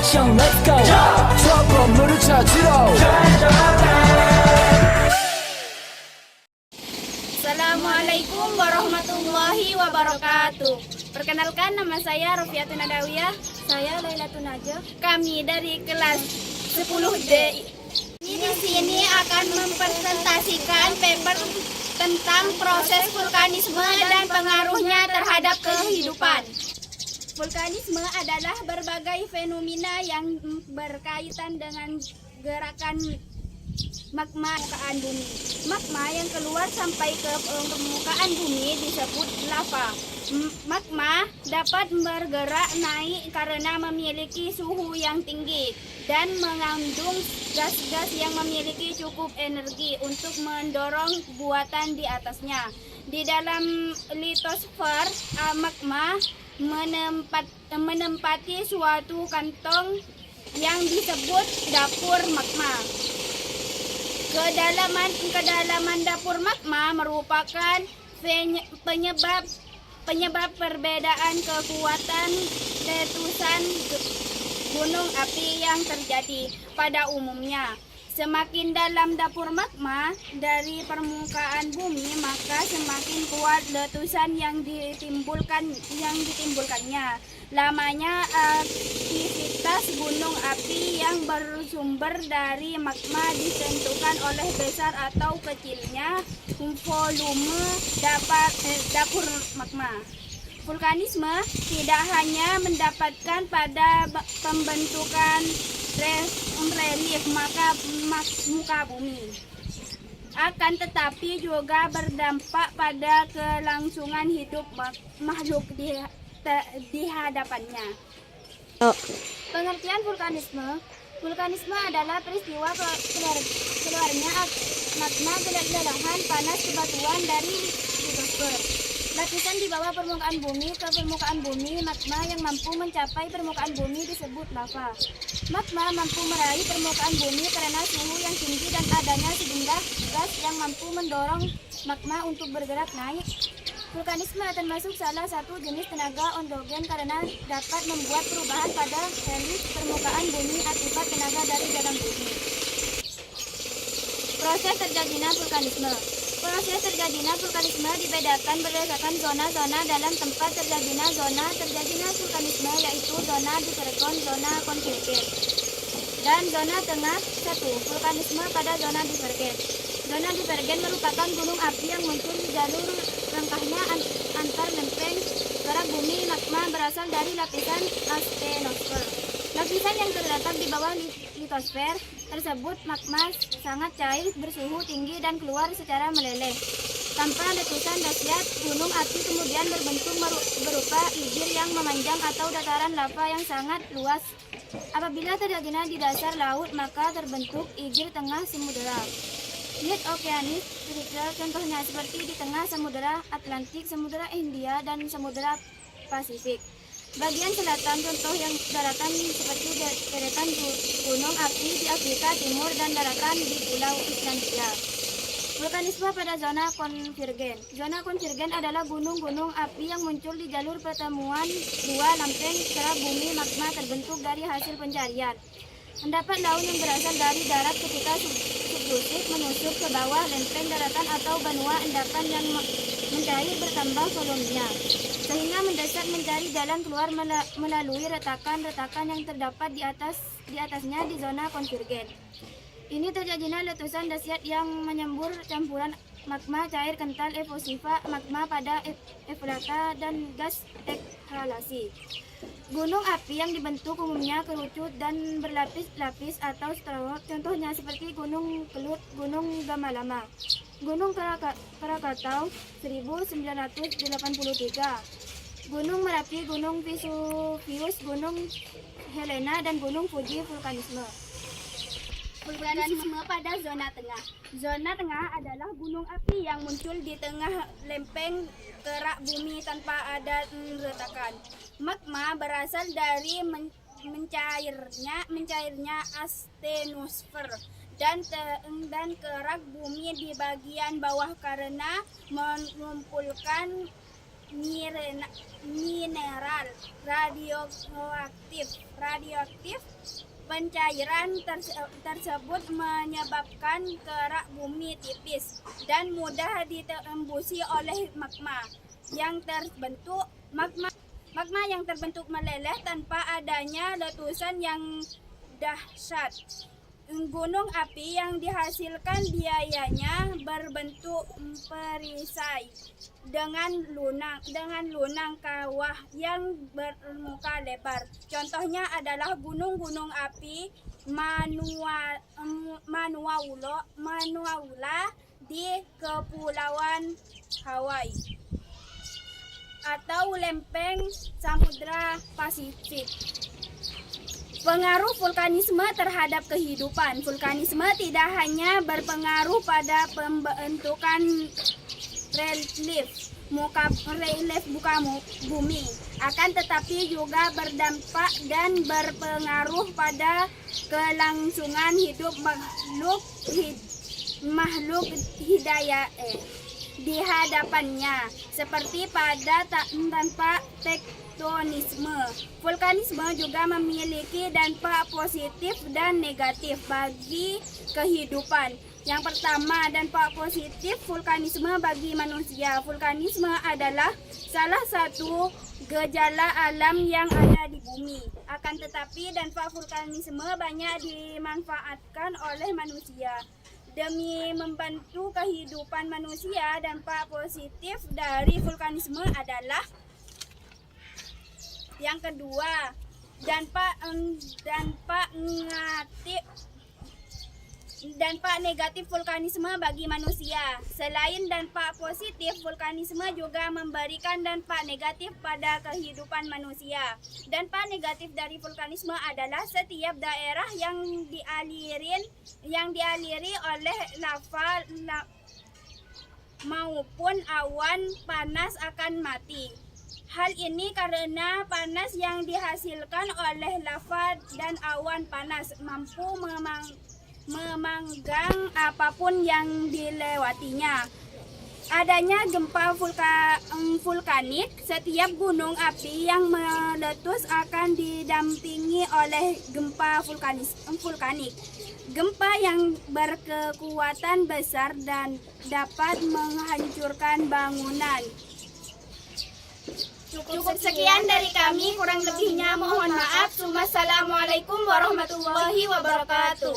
action let's go 저 건물을 찾으러 Assalamualaikum warahmatullahi wabarakatuh. Perkenalkan, nama saya Rofiatun Adawiyah. Saya Lailatun Najah. Kami dari kelas 10D. Di sini akan mempresentasikan paper tentang proses vulkanisme dan pengaruhnya terhadap kehidupan. Vulkanisme adalah berbagai fenomena yang berkaitan dengan gerakan magma permukaan bumi. Magma yang keluar sampai ke permukaan bumi disebut lava. Magma dapat bergerak naik karena memiliki suhu yang tinggi dan mengandung gas-gas yang memiliki cukup energi untuk mendorong buatan di atasnya. Di dalam litosfer, magma menempati suatu kantong yang disebut dapur magma. Kedalaman dapur magma merupakan penyebab perbedaan kekuatan letusan gunung api yang terjadi pada umumnya. Semakin dalam dapur magma dari permukaan bumi, maka semakin kuat letusan yang ditimbulkannya. Lamanya aktivitas gunung api yang bersumber dari magma ditentukan oleh besar atau kecilnya volume dapur magma. Vulkanisme tidak hanya mendapatkan pada pembentukan relief muka bumi, akan tetapi juga berdampak pada kelangsungan hidup makhluk di hadapannya. Pengertian vulkanisme. Vulkanisme adalah peristiwa keluarnya magma lelahan panas bebatuan dari litosfer. Lapisan di bawah permukaan bumi ke permukaan bumi, magma yang mampu mencapai permukaan bumi disebut lava. Magma mampu meraih permukaan bumi karena suhu yang tinggi dan adanya sejumlah gas yang mampu mendorong magma untuk bergerak naik. Vulkanisme termasuk salah satu jenis tenaga endogen karena dapat membuat perubahan pada relief permukaan bumi akibat tenaga dari dalam bumi. Proses terjadinya vulkanisme. Proses terjadinya vulkanisme dibedakan berdasarkan zona-zona dalam tempat terjadinya vulkanisme, yaitu zona Divergen, zona Konvergen, dan zona tengah 1. Vulkanisme pada zona Divergen. Zona Divergen merupakan gunung api yang muncul di jalur rangkahnya antar lempeng kerak bumi. Magma berasal dari lapisan astenosfer. Lapisan yang terletak di bawah litosfer tersebut magma sangat cair, bersuhu tinggi dan keluar secara meleleh. Tanpa letusan dahsyat, gunung api kemudian berbentuk berupa igir yang memanjang atau dataran lava yang sangat luas. Apabila terjadinya di dasar laut, maka terbentuk igir tengah samudera. Lihat okeanis terikal, contohnya seperti di tengah Samudera Atlantik, Samudera Hindia, dan Samudera Pasifik. Bagian selatan contoh yang daratan seperti deretan gunung api di Afrika Timur dan daratan di Pulau Islandia. Vulkanisme pada zona konvergen. Zona konvergen adalah gunung-gunung api yang muncul di jalur pertemuan dua lempeng kerak bumi. Magma terbentuk dari hasil pencarian endapan laut yang berasal dari darat ketika subdusif menusuk ke bawah lempeng daratan atau benua endapan yang mencair bertambah volumenya, sehingga mendesak mencari jalan keluar melalui retakan-retakan yang terdapat di atasnya di zona konvergen. Ini terjadinya letusan dahsyat yang menyembur campuran magma cair kental efosiva, magma pada efrata, dan gas ekhalasi. Gunung api yang dibentuk umumnya kerucut dan berlapis-lapis atau strata, contohnya seperti Gunung Kelut, Gunung Gamalama, Gunung Krakatau 1983, Gunung Merapi, Gunung Vesuvius, Gunung Helena, dan Gunung Fuji. Vulkanisme pada zona tengah. Zona tengah adalah gunung api yang muncul di tengah lempeng kerak bumi tanpa ada retakan. Magma berasal dari mencairnya astenosfer dan kerak bumi di bagian bawah karena mengumpulkan mineral, radioaktif. Pencairan tersebut menyebabkan kerak bumi tipis dan mudah ditembusi oleh magma yang terbentuk meleleh tanpa adanya letusan yang dahsyat. Gunung api yang dihasilkan biasanya berbentuk perisai dengan lunang kawah yang bermuka lebar. Contohnya adalah gunung api Manuaula di Kepulauan Hawaii atau lempeng Samudra Pasifik. Pengaruh vulkanisme terhadap kehidupan. Vulkanisme tidak hanya berpengaruh pada pembentukan relief muka bumi, akan tetapi juga berdampak dan berpengaruh pada kelangsungan hidup makhluk di hadapannya, seperti pada tanpa tektonisme. Vulkanisme juga memiliki dampak positif dan negatif bagi kehidupan. Yang pertama, dampak positif vulkanisme bagi manusia. Vulkanisme adalah salah satu gejala alam yang ada di bumi. Akan tetapi dampak vulkanisme banyak dimanfaatkan oleh manusia. Demi membantu kehidupan manusia, dampak positif dari vulkanisme adalah yang kedua, dampak negatif vulkanisme bagi manusia. Selain dampak positif, vulkanisme juga memberikan dampak negatif pada kehidupan manusia. Dampak negatif dari vulkanisme adalah setiap daerah yang dialiri oleh lava maupun awan panas akan mati. Hal ini karena panas yang dihasilkan oleh lava dan awan panas mampu memanggang apapun yang dilewatinya. Adanya gempa vulkanik, setiap gunung api yang meletus akan didampingi oleh gempa vulkanik. Gempa yang berkekuatan besar dan dapat menghancurkan bangunan. Cukup sekian dari kami, kurang lebihnya mohon maaf. Wassalamualaikum warahmatullahi wabarakatuh.